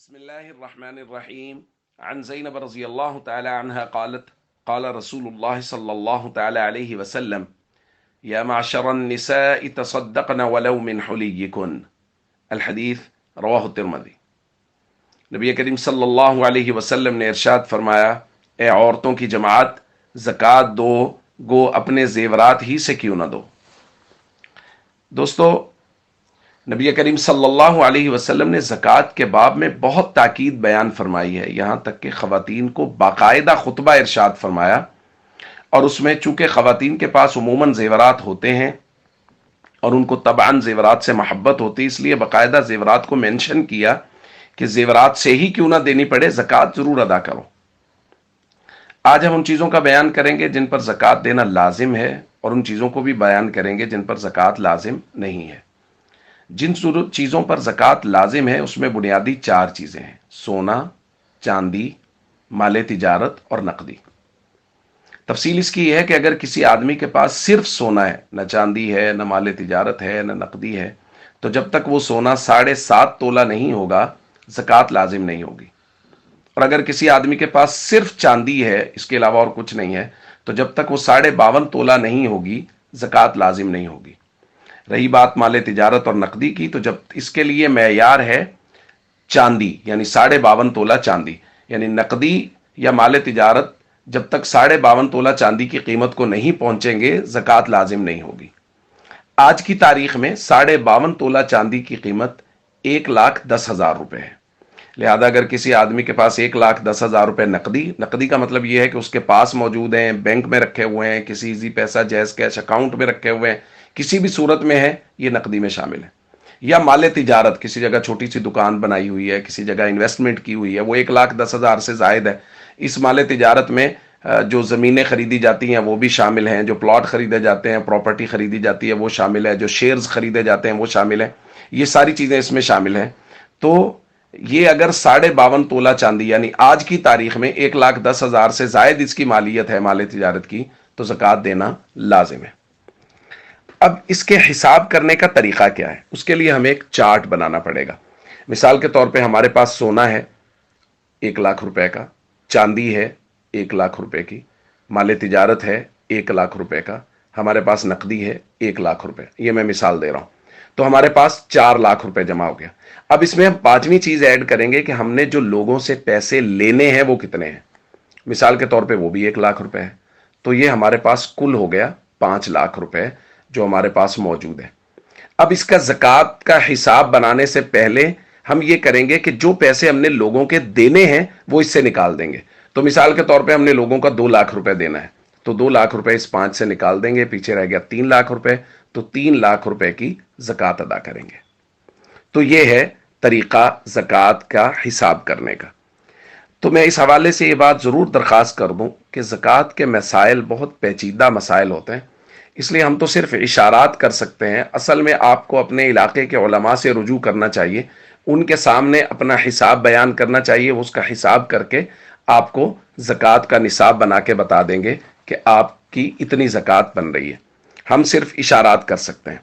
بسم الله الرحمن الرحيم. عن زينب رضي الله تعالى عنها قالت قال رسول الله صلى الله تعالى عليه وسلم يا معشر النساء تصدقن ولو من حليكن. الحدیث رواہ الترمذی. نبی کریم صلی اللہ علیہ وسلم نے ارشاد فرمایا، اے عورتوں کی جماعت، زکوٰۃ دو گو اپنے زیورات ہی سے کیوں نہ دو۔ دوستو، نبی کریم صلی اللہ علیہ وسلم نے زکوٰۃ کے باب میں بہت تاکید بیان فرمائی ہے، یہاں تک کہ خواتین کو باقاعدہ خطبہ ارشاد فرمایا، اور اس میں چونکہ خواتین کے پاس عموماً زیورات ہوتے ہیں اور ان کو طبعاً زیورات سے محبت ہوتی، اس لیے باقاعدہ زیورات کو مینشن کیا کہ زیورات سے ہی کیوں نہ دینی پڑے، زکوٰۃ ضرور ادا کرو۔ آج ہم ان چیزوں کا بیان کریں گے جن پر زکوٰۃ دینا لازم ہے، اور ان چیزوں کو بھی بیان کریں گے جن پر زکوٰۃ لازم نہیں ہے۔ جن چیزوں پر زکوٰۃ لازم ہے اس میں بنیادی چار چیزیں ہیں: سونا، چاندی، مال تجارت اور نقدی۔ تفصیل اس کی یہ ہے کہ اگر کسی آدمی کے پاس صرف سونا ہے، نہ چاندی ہے، نہ مال تجارت ہے، نہ نقدی ہے، تو جب تک وہ سونا 7.5 تولہ نہیں ہوگا زکوٰۃ لازم نہیں ہوگی۔ اور اگر کسی آدمی کے پاس صرف چاندی ہے، اس کے علاوہ اور کچھ نہیں ہے، تو جب تک وہ 52.5 تولہ نہیں ہوگی زکوٰۃ لازم نہیں ہوگی۔ رہی بات مال تجارت اور نقدی کی، تو جب اس کے لیے معیار ہے چاندی، یعنی 52.5 تولہ چاندی، یعنی نقدی یا مال تجارت جب تک 52.5 تولہ چاندی کی قیمت کو نہیں پہنچیں گے زکوٰۃ لازم نہیں ہوگی۔ آج کی تاریخ میں 52.5 تولہ چاندی کی قیمت 1,10,000 روپے ہے۔ لہذا اگر کسی آدمی کے پاس 1,10,000 روپے نقدی کا مطلب یہ ہے کہ اس کے پاس موجود ہیں، بینک میں رکھے ہوئے ہیں، کسی ایزی پیسہ جیز کیش اکاؤنٹ میں رکھے ہوئے ہیں، کسی بھی صورت میں ہے، یہ نقدی میں شامل ہے۔ یا مال تجارت، کسی جگہ چھوٹی سی دکان بنائی ہوئی ہے، کسی جگہ انویسٹمنٹ کی ہوئی ہے، وہ 1,10,000 سے زائد ہے، اس مال تجارت میں جو زمینیں خریدی جاتی ہیں وہ بھی شامل ہیں، جو پلاٹ خریدے جاتے ہیں، پراپرٹی خریدی جاتی ہے وہ شامل ہے، جو شیئرز خریدے جاتے ہیں وہ شامل ہیں، یہ ساری چیزیں اس میں شامل ہیں۔ تو یہ اگر 52.5 تولہ چاندی، یعنی آج کی تاریخ میں 1,10,000 سے زائد اس کی مالیت ہے مال تجارت کی، تو زکوٰۃ دینا لازم ہے۔ اب اس کے حساب کرنے کا طریقہ کیا ہے؟ اس کے لیے ہمیں ایک چارٹ بنانا پڑے گا۔ مثال کے طور پہ ہمارے پاس سونا ہے 1,00,000 روپے کا، چاندی ہے 1,00,000 روپے کی، مال تجارت ہے 1,00,000 روپے کا، ہمارے پاس نقدی ہے 1,00,000 روپے۔ یہ میں مثال دے رہا ہوں۔ تو ہمارے پاس 4,00,000 روپے جمع ہو گیا۔ اب اس میں ہم 5ویں چیز ایڈ کریں گے کہ ہم نے جو لوگوں سے پیسے لینے ہیں وہ کتنے ہیں۔ مثال کے طور پہ وہ بھی 1,00,000 روپے ہے، تو یہ ہمارے پاس کل ہو گیا 5,00,000 روپے جو ہمارے پاس موجود ہے۔ اب اس کا زکوٰۃ کا حساب بنانے سے پہلے ہم یہ کریں گے کہ جو پیسے ہم نے لوگوں کے دینے ہیں وہ اس سے نکال دیں گے۔ تو مثال کے طور پہ ہم نے لوگوں کا 2,00,000 روپے دینا ہے، تو 2,00,000 روپے اس 5 سے نکال دیں گے، پیچھے رہ گیا 3,00,000 روپے، تو 3,00,000 روپے کی زکوٰۃ ادا کریں گے۔ تو یہ ہے طریقہ زکوٰۃ کا حساب کرنے کا۔ تو میں اس حوالے سے یہ بات ضرور درخواست کر دوں کہ زکوٰۃ کے مسائل بہت پیچیدہ مسائل ہوتے ہیں، اس لیے ہم تو صرف اشارات کر سکتے ہیں۔ اصل میں آپ کو اپنے علاقے کے علماء سے رجوع کرنا چاہیے، ان کے سامنے اپنا حساب بیان کرنا چاہیے، اس کا حساب کر کے آپ کو زکوٰۃ کا نصاب بنا کے بتا دیں گے کہ آپ کی اتنی زکوٰۃ بن رہی ہے۔ ہم صرف اشارات کر سکتے ہیں۔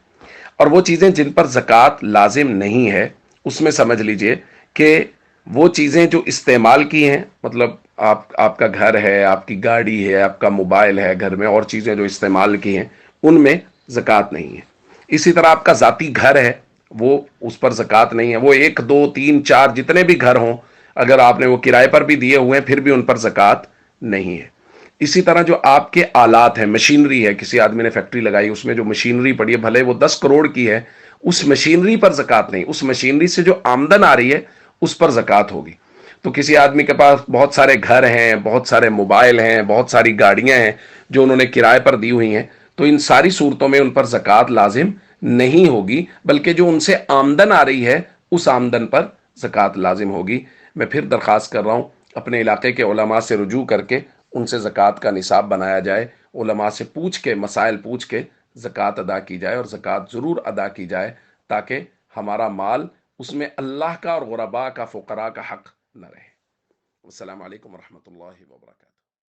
اور وہ چیزیں جن پر زکوٰۃ لازم نہیں ہے، اس میں سمجھ لیجئے کہ وہ چیزیں جو استعمال کی ہیں، مطلب آپ کا گھر ہے، آپ کی گاڑی ہے، آپ کا موبائل ہے، گھر میں اور چیزیں جو استعمال کی ہیں ان میں زکوٰۃ نہیں ہے۔ اسی طرح آپ کا ذاتی گھر ہے، وہ اس پر زکوٰۃ نہیں ہے۔ وہ 1 2 3 4 جتنے بھی گھر ہوں، اگر آپ نے وہ کرائے پر بھی دیے ہوئے ہیں پھر بھی ان پر زکوٰۃ نہیں ہے۔ اسی طرح جو آپ کے آلات ہیں، مشینری ہے، کسی آدمی نے فیکٹری لگائی، اس میں جو مشینری پڑی ہے، بھلے وہ 10 کروڑ کی ہے، اس مشینری پر زکوٰۃ نہیں، اس مشینری سے جو آمدن آ رہی ہے اس پر زکوٰۃ ہوگی۔ تو کسی آدمی کے پاس بہت سارے گھر ہیں، بہت سارے موبائل ہیں، بہت ساری گاڑیاں ہیں جو انہوں نے کرائے پر دی ہوئی ہیں، تو ان ساری صورتوں میں ان پر زکوٰۃ لازم نہیں ہوگی، بلکہ جو ان سے آمدن آ رہی ہے اس آمدن پر زکوٰۃ لازم ہوگی۔ میں پھر درخواست کر رہا ہوں اپنے علاقے کے علماء سے رجوع کر کے ان سے زکوٰۃ کا نصاب بنایا جائے، علماء سے پوچھ کے، مسائل پوچھ کے زکوٰۃ ادا کی جائے، اور زکوٰۃ ضرور ادا کی جائے تاکہ ہمارا مال اس میں اللہ کا اور غرباء کا، فقراء کا حق نہ رہے۔ السلام علیکم ورحمۃ اللہ وبرکاتہ۔